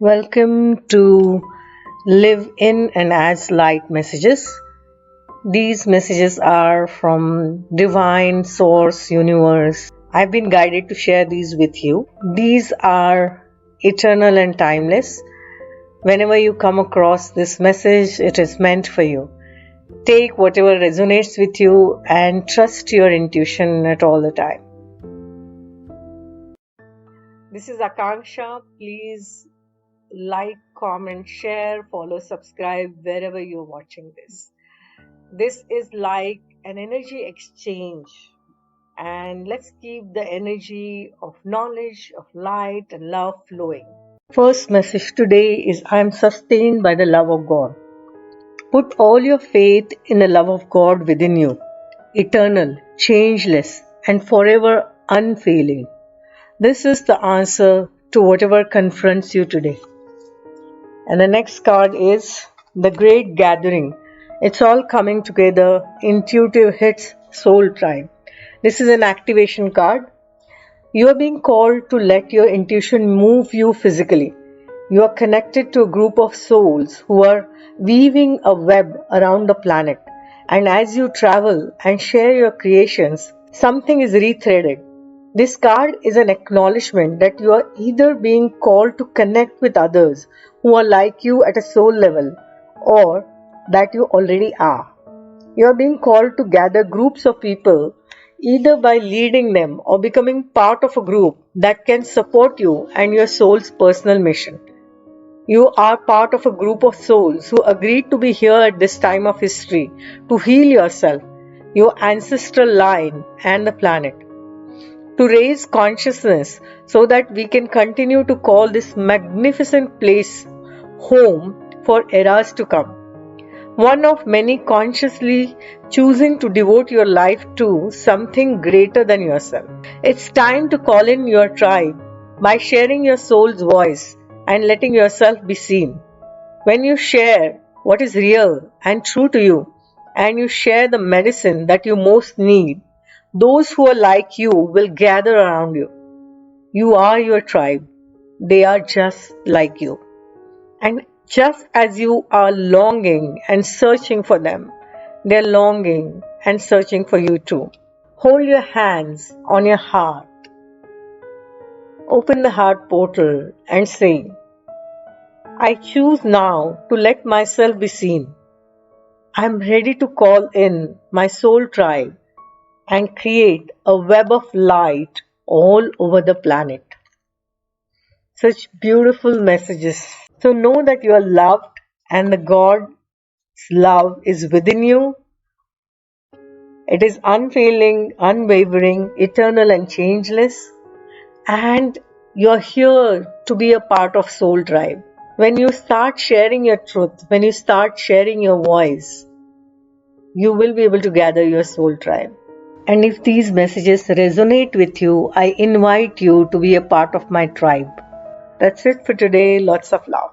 Welcome to Live in and as Light messages. These messages are from Divine Source Universe. I've been guided to share these with you. These are eternal and timeless. Whenever you come across this message, it is meant for you. Take whatever resonates with you and trust your intuition at all the time. This is Akanksshaa. Please like, comment, share, follow, subscribe wherever you're watching this. This is like an energy exchange, and let's keep the energy of knowledge, of light and love flowing. First message today is I am sustained by the love of God. Put all your faith in the love of God within you, eternal, changeless and forever unfailing. This is the answer to whatever confronts you today. And the next card is the Great Gathering. It's all coming together. Intuitive hits, soul tribe. This is an activation card. You are being called to let your intuition move you physically. You are connected to a group of souls who are weaving a web around the planet. And as you travel and share your creations, something is rethreaded. This card is an acknowledgement that you are either being called to connect with others who are like you at a soul level, or that you already are. You are being called to gather groups of people either by leading them or becoming part of a group that can support you and your soul's personal mission. You are part of a group of souls who agreed to be here at this time of history to heal yourself, your ancestral line and the planet. To raise consciousness so that we can continue to call this magnificent place home for eras to come. One of many consciously choosing to devote your life to something greater than yourself. It's time to call in your tribe by sharing your soul's voice and letting yourself be seen. When you share what is real and true to you, and you share the medicine that you most need, those who are like you will gather around you. You are your tribe. They are just like you. And just as you are longing and searching for them, they are longing and searching for you too. Hold your hands on your heart. Open the heart portal and say, I choose now to let myself be seen. I am ready to call in my soul tribe and create a web of light all over the planet. Such beautiful messages. So know that you are loved and the God's love is within you. It is unfailing, unwavering, eternal and changeless. And you are here to be a part of Soul Tribe. When you start sharing your truth, when you start sharing your voice, you will be able to gather your soul tribe. And if these messages resonate with you, I invite you to be a part of my tribe. That's it for today. Lots of love.